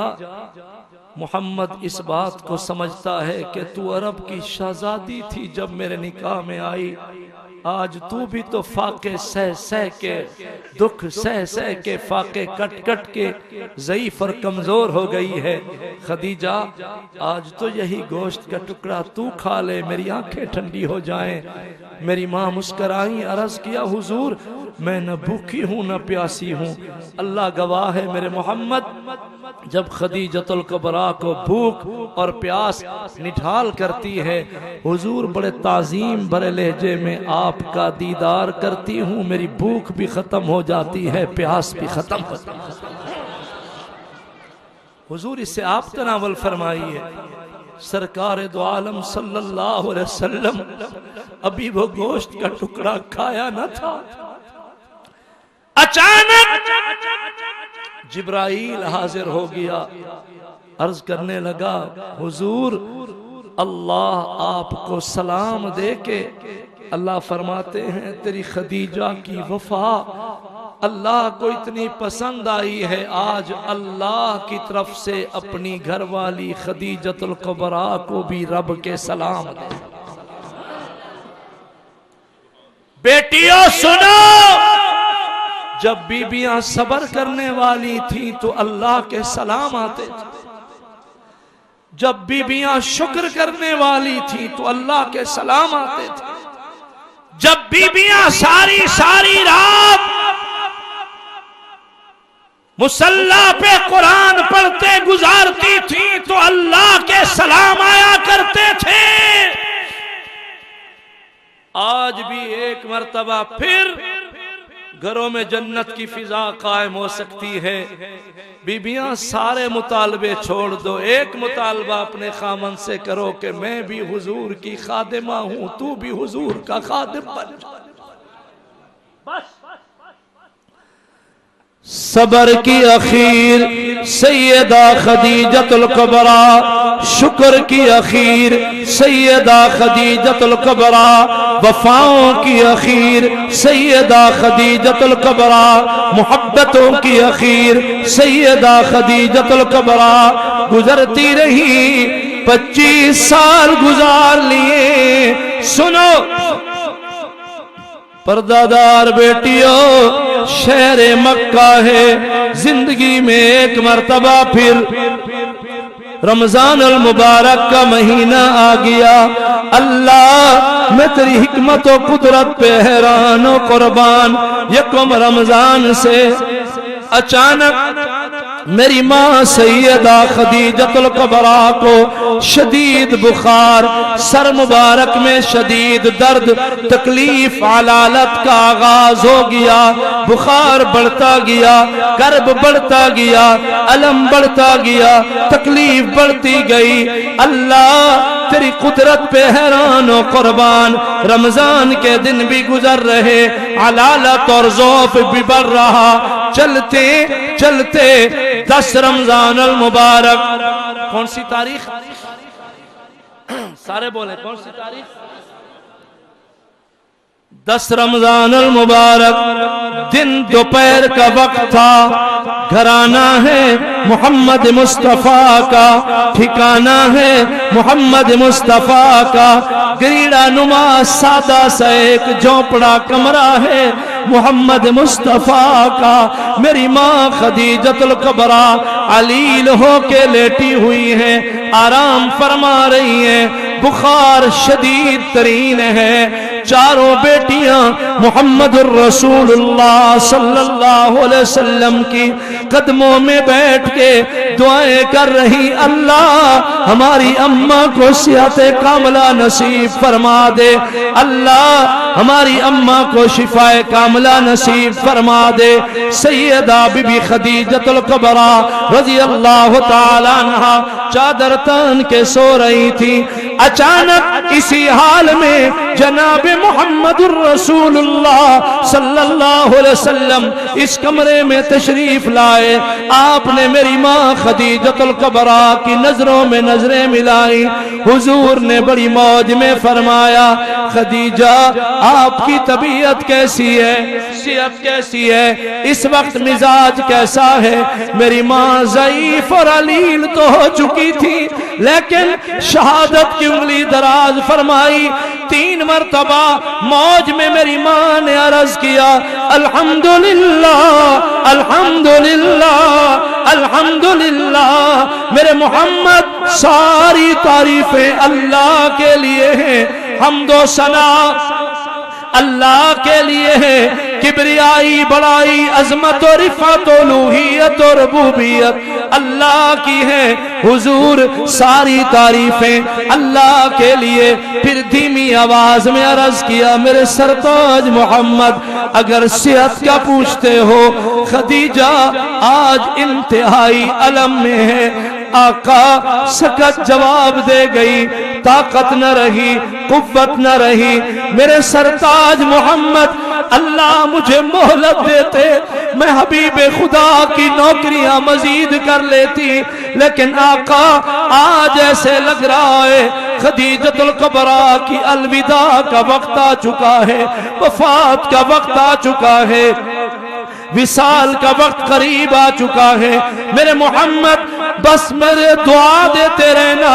محمد اس بات کو سمجھتا ہے کہ تو عرب کی شہزادی تھی جب میرے نکاح میں آئی، آج تو بھی تو فاقے سہ سہ کے، دکھ سہ سہ کے، فاقے کٹ کٹ کے ضعیف اور کمزور ہو گئی ہے۔ خدیجہ آج تو یہی گوشت کا ٹکڑا تو کھا لے، میری آنکھیں ٹھنڈی ہو جائیں۔ میری ماں مسکرائیں، عرض کیا حضور میں نہ بھوکی ہوں نہ پیاسی ہوں، اللہ گواہ ہے میرے محمد جب خدیجۃ الکبریٰ کو بھوک اور پیاس نڈھال کرتی ہے، حضور بڑے تعظیم بھرے لہجے میں آپ کا دیدار کرتی ہوں، میری بھوک بھی ختم ہو جاتی ہے، پیاس بھی ختم ہو جاتی ہے۔ حضور اس سے آپ تناول فرمائیے۔ سرکار دو عالم صلی اللہ علیہ وسلم ابھی وہ گوشت کا ٹکڑا کھایا نہ تھا، اچانک جبرائیل حاضر ہو گیا، عرض کرنے لگا حضور اللہ آپ کو سلام دے کے، اللہ فرماتے ہیں تیری خدیجہ کی وفا اللہ کو اتنی پسند آئی ہے، آج اللہ کی طرف سے اپنی گھر والی خدیجۃ الکبریٰ کو بھی رب کے سلام دے۔ بیٹیوں سنو، جب بیبیاں صبر کرنے والی تھیں تو اللہ کے سلام آتے تھے، جب بیبیاں شکر کرنے والی تھیں تو اللہ کے سلام آتے تھے، جب بیبیاں ساری رات مصلی پہ قرآن پڑھتے گزارتی تھیں تو اللہ کے سلام آیا کرتے تھے۔ آج بھی ایک مرتبہ پھر گھروں میں جنت کی فضا قائم ہو سکتی ہے۔ بیبیاں سارے مطالبے چھوڑ دو، ایک مطالبہ اپنے خامن سے کرو کہ میں بھی حضور کی خادمہ ہوں، تو بھی حضور کا خادم بن جا۔ بس صبر کی اخیر سیدہ خدیجۃ الکبریٰ، شکر کی اخیر سیدہ خدیجۃ الکبریٰ، وفاؤں کی اخیر سیدہ خدیجۃ الکبریٰ، محبتوں کی اخیر سیدہ خدیجۃ الکبریٰ۔ گزرتی رہی 25 سال گزار لیے، سنو پردادار بیٹیوں، شہر مکہ ہے، زندگی میں ایک مرتبہ پھر رمضان المبارک کا مہینہ آ گیا۔ اللہ میں تیری حکمت و قدرت پہ حیران و قربان، یکم رمضان سے اچانک میری ماں سیدہ خدیجۃ الکبریٰ کو شدید بخار، سر مبارک میں شدید درد، تکلیف، علالت کا آغاز ہو گیا، بخار بڑھتا گیا، کرب بڑھتا گیا، علم بڑھتا گیا، تکلیف بڑھتی گئی۔ اللہ تیری قدرت پہ حیران و قربان، رمضان کے دن بھی گزر رہے، علالت اور ضعف بھی بڑھ رہا، چلتے چلتے 10 رمضان المبارک، کون سی تاریخ؟ سارے بولے کون سی تاریخ؟ 10 رمضان المبارک دن دوپہر کا وقت تھا، گھرانہ ہے محمد مصطفیٰ کا، ٹھکانہ ہے محمد مصطفیٰ کا، گریڑا نما سادہ سا ایک جھونپڑا کمرہ ہے محمد مصطفیٰ کا۔ میری ماں خدیجۃ الکبریٰ علیل ہو کے لیٹی ہوئی ہیں، آرام فرما رہی ہیں، بخار شدید ترین ہے۔ چاروں بیٹیاں محمد الرسول اللہ صلی اللہ علیہ وسلم کی قدموں میں بیٹھ کے دعائیں کر رہی، اللہ ہماری اماں کو صحت کاملہ نصیب فرما دے، اللہ ہماری اماں کو شفاء کاملہ نصیب فرما دے۔ سیدہ بی بی خدیجۃ الکبریٰ رضی اللہ تعالی عنہا چادر تان کے سو رہی تھی، اچانک اسی حال میں جناب محمد الرسول اللہ صلی اللہ علیہ وسلم اس کمرے میں تشریف لائے۔ آپ نے میری ماں خدیجۃ الکبریٰ کی نظروں میں نظریں ملائی، حضور نے بڑی موج میں فرمایا، خدیجہ آپ کی طبیعت کیسی ہے، صحت کیسی ہے، اس وقت مزاج کیسا ہے؟ میری ماں ضعیف اور علیل تو ہو چکی تھی، لیکن شہادت کی انگلی دراز فرمائی۔ 3 مرتبہ موج میں میری ماں نے عرض کیا، الحمدللہ الحمدللہ الحمدللہ۔ میرے محمد ساری تعریفیں اللہ کے لیے ہیں، حمد و ثنا اللہ کے لیے ہے، کبریائی بڑائی عظمت و رفعت و الوہیت و ربوبیت اللہ کی ہے۔ حضور ساری تعریفیں اللہ کے لیے۔ پھر دھیمی آواز میں عرض کیا، میرے سرتاج محمد اگر صحت کا پوچھتے ہو، خدیجہ آج انتہائی علم میں ہے۔ آقا سکت جواب دے گئی، طاقت نہ رہی، قوت نہ رہی۔ میرے سرتاج محمد اللہ مجھے مہلت دیتے، میں حبیب خدا کی نوکریاں مزید کر لیتی، لیکن آقا آج ایسے لگ رہا ہے خدیجۃ الکبریٰ کی الوداع کا وقت آ چکا ہے، وفات کا وقت آ چکا ہے، وصال کا وقت قریب آ چکا ہے۔ میرے محمد بس میرے دعا دیتے رہنا،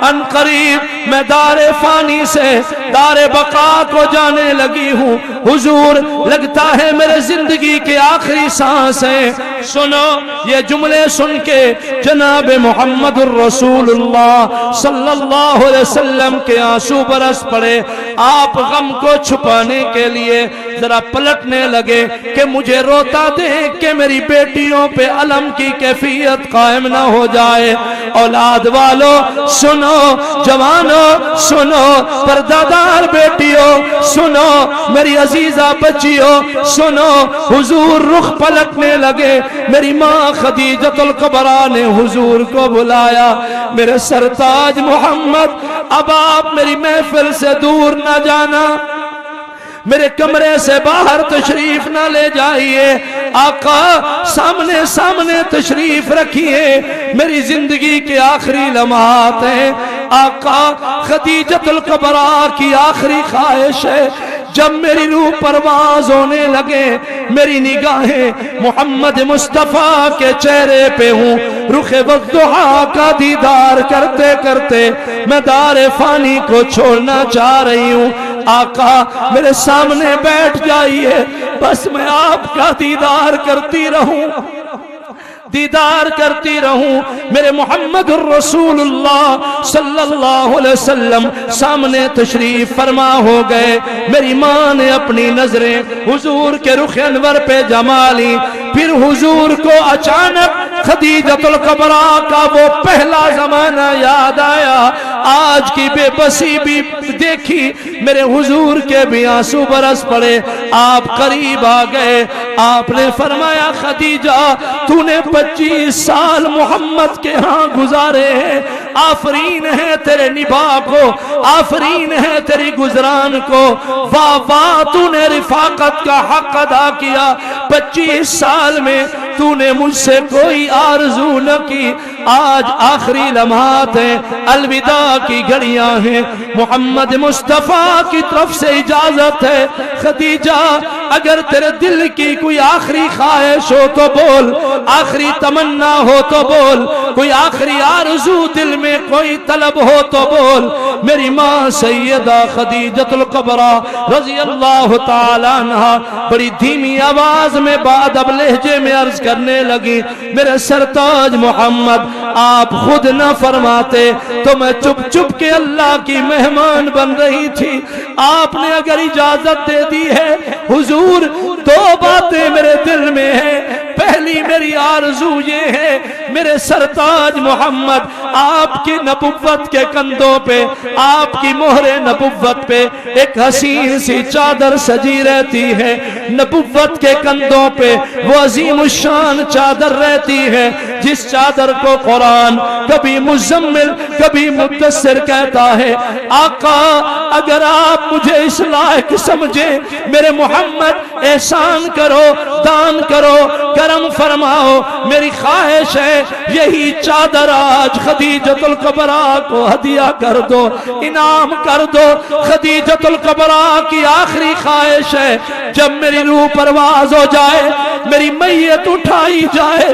ان قریب میں دار فانی سے دار بقا کو جانے لگی ہوں۔ حضور لگتا ہے میرے زندگی کے آخری سانس ہیں۔ سنو یہ جملے سن کے جناب محمد الرسول اللہ صلی اللہ علیہ وسلم کے آنسو برس پڑے۔ آپ غم کو چھپانے کے لیے ذرا پلٹنے لگے کہ مجھے روتا دیکھ کہ میری بیٹیوں پہ علم کی کیفیت قائم نہ ہو جائے۔ اولاد والو سنو، جوانو سنو، پردادار بیٹیوں سنو، میری عزیزہ بچیوں سنو۔ حضور رخ پلٹنے لگے، میری ماں خدیجۃ الکبریٰ نے حضور کو بلایا، میرے سرتاج محمد اب آپ میری محفل سے دور نہ جانا، میرے کمرے سے باہر تشریف نہ لے جائیے، آقا سامنے سامنے تشریف رکھیے، میری زندگی کے آخری لمحات ہیں۔ آقا خدیجۃ الکبریٰ کی آخری خواہش ہے، جب میری روح پرواز ہونے لگے، میری نگاہیں محمد مصطفیٰ کے چہرے پہ ہوں، رخ والضحیٰ کا دیدار کرتے کرتے میں دار فانی کو چھوڑنا چاہ رہی ہوں۔ آقا میرے سامنے بیٹھ جائیے، بس میں آپ کا دیدار کرتی رہوں، دیدار کرتی رہوں۔ میرے محمد الرسول اللہ صلی اللہ علیہ وسلم سامنے تشریف فرما ہو گئے۔ میری ماں نے اپنی نظریں حضور کے رخ انور پہ جما لی، پھر حضور کو اچانک خدیجۃ الکبریٰ کا وہ پہلا زمانہ یاد آیا، آج کی بے بسی بھی دیکھی، میرے حضور کے بھی آنسو برس پڑے۔ آپ قریب آ گئے، آپ نے فرمایا خدیجہ تو نے 25 سال محمد کے ہاں گزارے ہیں، آفرین ہے تیرے نباہ کو، آفرین ہے تیری گزران کو، واہ واہ تو نے رفاقت کا حق ادا کیا، 25 سال میں تو نے مجھ سے کوئی آرزو نہ کی۔ آج آخری لمحات ہیں، الوداع کی گھڑیاں ہیں، محمد مصطفیٰ کی طرف سے اجازت ہے، خدیجہ اگر تیرے دل کی کوئی آخری خواہش ہو تو بول، آخری تمنا ہو تو بول، کوئی آخری آرزو دل میں کوئی طلب ہو تو بول۔ میری ماں سیدہ خدیجۃ الکبریٰ رضی اللہ تعالی عنہا بڑی دھیمی آواز میں بادب لہجے میں عرض کرنے لگی، میرے سرتاج محمد آپ خود نہ فرماتے تو میں چپ چپ کے اللہ کی مہمان بن رہی تھی، آپ نے اگر اجازت دے دی ہے حضور، دو باتیں میرے دل میں ہیں۔ پہلی میری آرزو یہ ہے میرے سرتاج محمد آپ کی نبوت کے کندھوں پہ، آپ کی مہر نبوت پہ ایک حسین سی چادر سجی رہتی ہے، نبوت کے کندھوں پہ وہ عظیم الشان چادر رہتی ہے جس چادر کو قرآن کبھی مزمل کبھی مدثر کہتا ہے۔ آقا اگر آپ مجھے اس لائق سمجھیں، میرے محمد احسان کرو، دان کرو، کرم فرماؤ، میری خواہش ہے یہی چادر آج خدیجۃ الکبریٰ کو ہدیہ کر دو، انعام کر دو۔ خدیجۃ الکبریٰ کی آخری خواہش ہے جب میری روح پرواز ہو جائے، میری میت اٹھائی جائے،